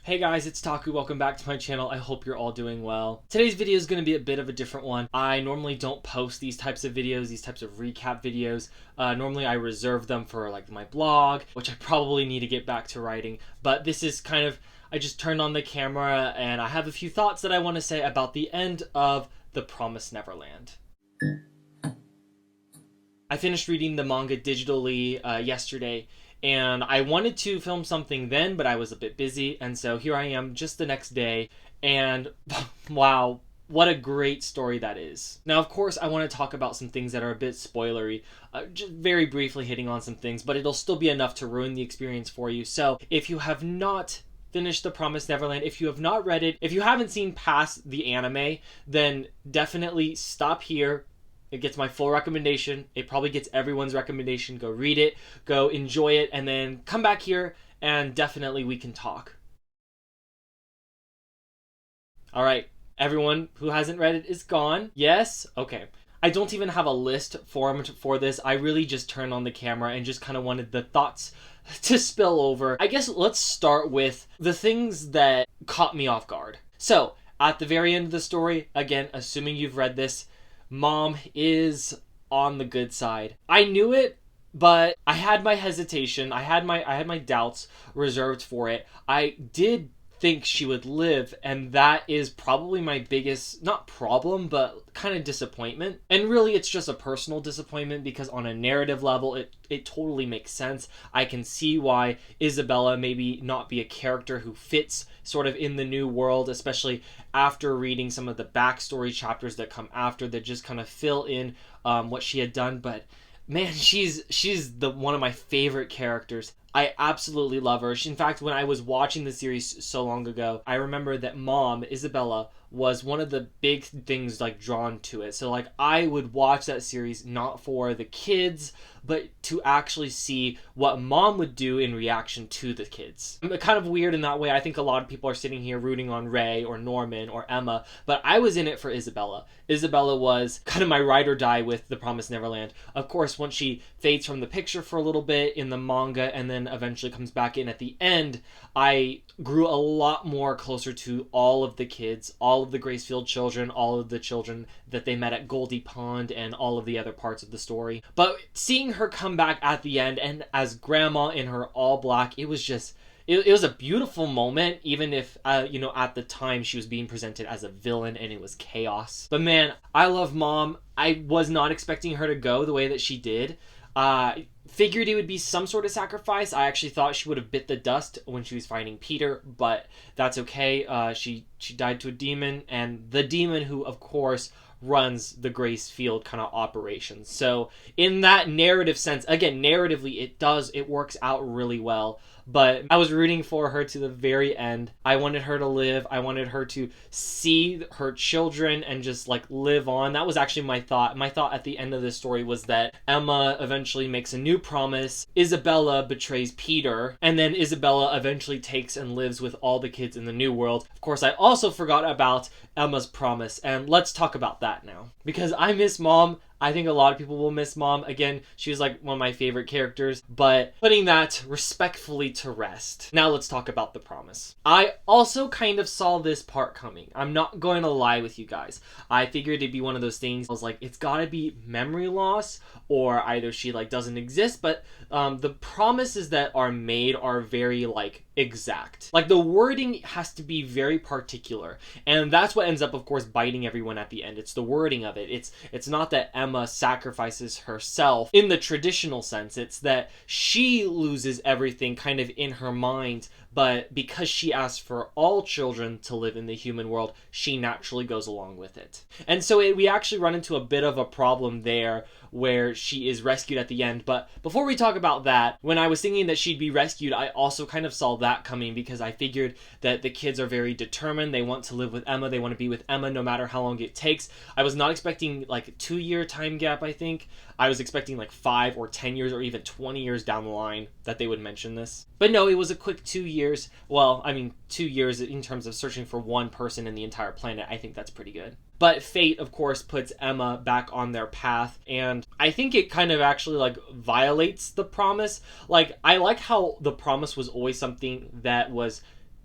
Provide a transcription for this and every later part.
Hey guys, it's Taku. Welcome back to my channel. I hope you're all doing well. Today's video is going to be a bit of a different one. I normally don't post these types of videos, these types of recap videos. Normally I reserve them for like my blog, which I probably need to get back to writing. But this is kind of, I just turned on the camera and I have a few thoughts that I want to say about the end of The Promised Neverland. I finished reading the manga digitally yesterday, and I wanted to film something then, but I was a bit busy, and so here I am just the next day, and wow, what a great story that is. Now, of course, I want to talk about some things that are a bit spoilery, just very briefly hitting on some things, but it'll still be enough to ruin the experience for you. So if you have not finished The Promised Neverland, if you have not read it, if you haven't seen past the anime, then definitely stop here. It gets my full recommendation. It probably gets everyone's recommendation. Go read it, go enjoy it, and then come back here and definitely we can talk. All right, everyone who hasn't read it is gone. Yes? Okay. I don't even have a list formed for this. I really just turned on the camera and just kind of wanted the thoughts to spill over. I guess let's start with the things that caught me off guard. So, at the very end of the story, again, assuming you've read this, Mom is on the good side. I knew it, but I had my hesitation. I had my doubts reserved for it. I did think she would live, and that is probably my biggest, not problem, but kind of disappointment. And really, it's just a personal disappointment because on a narrative level, it totally makes sense. I can see why Isabella maybe not be a character who fits sort of in the new world, especially after reading some of the backstory chapters that come after that just kind of fill in what she had done. But man, she's one of my favorite characters. I absolutely love her. In fact, when I was watching the series so long ago, I remember that Mom, Isabella, was one of the big things like drawn to it. So like I would watch that series not for the kids, but to actually see what Mom would do in reaction to the kids. I'm kind of weird in that way. I think a lot of people are sitting here rooting on Ray or Norman or Emma, but I was in it for Isabella. Isabella was kind of my ride or die with The Promised Neverland. Of course, once she fades from the picture for a little bit in the manga and then eventually comes back in at the end, I grew a lot more closer to all of the kids, all of the Gracefield children, all of the children that they met at Goldie Pond, and all of the other parts of the story. But seeing her come back at the end and as Grandma in her all black, it was just, it was a beautiful moment, even if, at the time she was being presented as a villain and it was chaos. But man, I love Mom. I was not expecting her to go the way that she did. Figured it would be some sort of sacrifice. I actually thought she would have bit the dust when she was fighting Peter, but that's okay. She died to a demon, and the demon who, of course, runs the Gracefield kind of operations. So in that narrative sense, again, narratively, it works out really well. But I was rooting for her to the very end. I wanted her to live. I wanted her to see her children and just like live on. That was actually my thought. My thought at the end of this story was that Emma eventually makes a new promise. Isabella betrays Peter. And then Isabella eventually takes and lives with all the kids in the new world. Of course, I also forgot about Emma's promise. And let's talk about that now. Because I miss Mom. I think a lot of people will miss Mom. Again, she was like one of my favorite characters, but putting that respectfully to rest. Now let's talk about the promise. I also kind of saw this part coming. I'm not going to lie with you guys. I figured it'd be one of those things. I was like, it's gotta be memory loss, or either she like doesn't exist, but the promises that are made are very like exact. Like the wording has to be very particular, and that's what ends up, of course, biting everyone at the end. It's the wording of it. It's not that Emma sacrifices herself in the traditional sense. It's that she loses everything kind of in her mind, but because she asked for all children to live in the human world, she naturally goes along with it. And so we actually run into a bit of a problem there where she is rescued at the end. But before we talk about that, when I was thinking that she'd be rescued, I also kind of saw that coming because I figured that the kids are very determined. They want to live with Emma. They want to be with Emma no matter how long it takes. I was not expecting like a 2-year time gap, I think. I was expecting like 5 or 10 years or even 20 years down the line that they would mention this. But no, it was a quick 2 years. Well, I mean, 2 years in terms of searching for one person in the entire planet. I think that's pretty good. But fate, of course, puts Emma back on their path, and I think it kind of actually, like, violates the promise. Like, I like how the promise was always something that was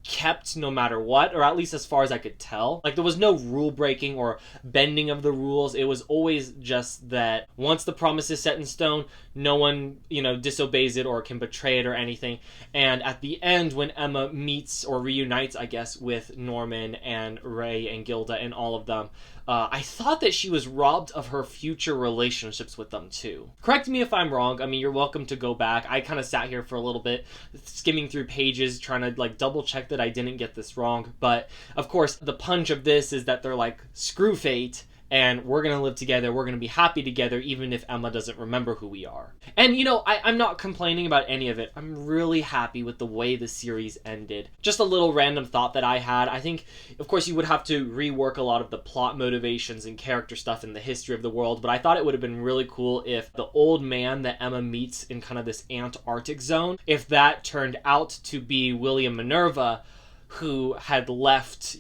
kept no matter what, or at least as far as I could tell. Like, there was no rule breaking or bending of the rules. It was always just that once the promise is set in stone, no one, disobeys it or can betray it or anything. And at the end, when Emma meets or reunites, I guess, with Norman and Ray and Gilda and all of them, I thought that she was robbed of her future relationships with them too. Correct me if I'm wrong. I mean, you're welcome to go back. I kind of sat here for a little bit, skimming through pages, trying to like double check that I didn't get this wrong. But of course, the punch of this is that they're like, screw fate, and we're gonna live together, we're gonna be happy together, even if Emma doesn't remember who we are. And I'm not complaining about any of it. I'm really happy with the way the series ended. Just a little random thought that I had. I think, of course, you would have to rework a lot of the plot motivations and character stuff in the history of the world, but I thought it would have been really cool if the old man that Emma meets in kind of this Antarctic zone, if that turned out to be William Minerva, who had left,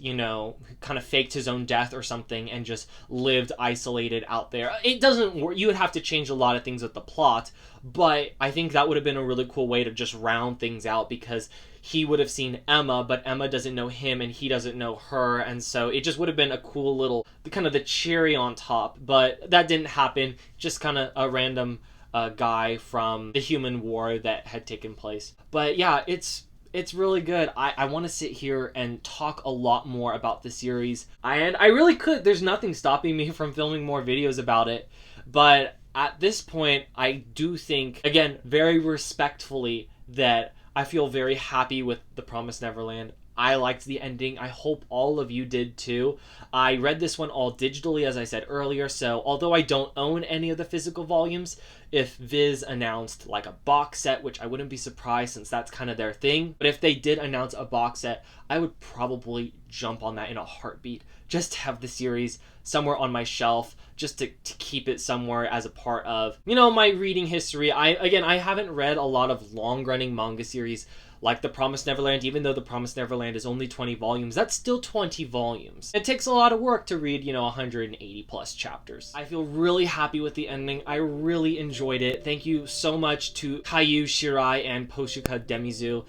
kind of faked his own death or something and just lived isolated out there. It doesn't work. You would have to change a lot of things with the plot, but I think that would have been a really cool way to just round things out, because he would have seen Emma, but Emma doesn't know him and he doesn't know her, and so it just would have been a cool little, kind of the cherry on top, but that didn't happen. Just kind of a random guy from the human war that had taken place. But yeah, it's really good. I want to sit here and talk a lot more about the series. And I really could. There's nothing stopping me from filming more videos about it. But at this point, I do think, again, very respectfully, that I feel very happy with The Promised Neverland. I liked the ending. I hope all of you did too. I read this one all digitally, as I said earlier, so although I don't own any of the physical volumes, if Viz announced like a box set, which I wouldn't be surprised since that's kind of their thing, but if they did announce a box set, I would probably jump on that in a heartbeat, just to have the series somewhere on my shelf, just to keep it somewhere as a part of, my reading history. I haven't read a lot of long-running manga series like The Promised Neverland. Even though The Promised Neverland is only 20 volumes, that's still 20 volumes. It takes a lot of work to read, 180 plus chapters. I feel really happy with the ending. I really enjoyed it. Thank you so much to Caillou Shirai and Poshuka Demizu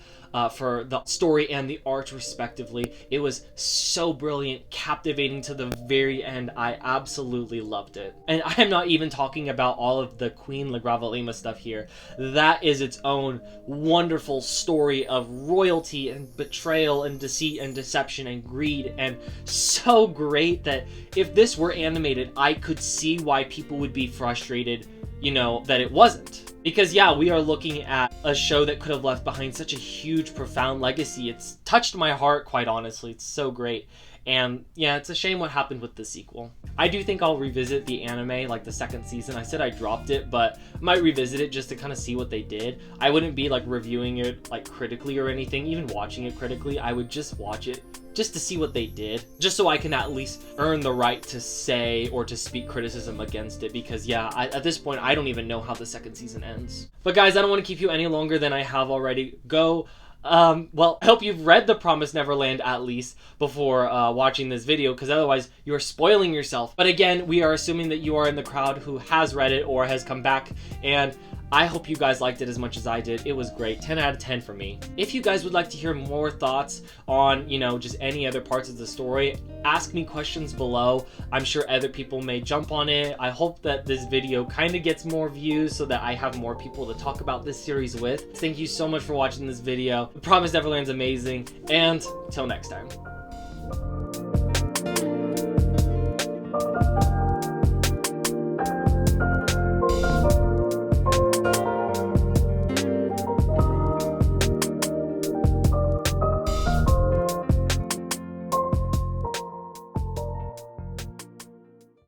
for the story and the art respectively. It was so brilliant, captivating to the very end. I absolutely loved it. And I'm not even talking about all of the Queen Lagravalima stuff here. That is its own wonderful story of royalty and betrayal and deceit and deception and greed, and so great that if this were animated, I could see why people would be frustrated, that it wasn't. Because yeah, we are looking at a show that could have left behind such a huge, profound legacy. It's touched my heart, quite honestly. It's so great. And yeah, it's a shame what happened with the sequel. I do think I'll revisit the anime, like the second season. I said I dropped it, but I might revisit it just to kind of see what they did. I wouldn't be like reviewing it like critically or anything, even watching it critically. I would just watch it just to see what they did, just so I can at least earn the right to say or to speak criticism against it, because yeah, at this point, I don't even know how the second season ends. But guys, I don't want to keep you any longer than I have already. Go. Well, I hope you've read The Promised Neverland at least before watching this video, because otherwise you're spoiling yourself. But again, we are assuming that you are in the crowd who has read it or has come back, and I hope you guys liked it as much as I did. It was great. 10 out of 10 for me. If you guys would like to hear more thoughts on, just any other parts of the story, ask me questions below. I'm sure other people may jump on it. I hope that this video kind of gets more views so that I have more people to talk about this series with. Thank you so much for watching this video. The Promised Neverland's amazing, and till next time.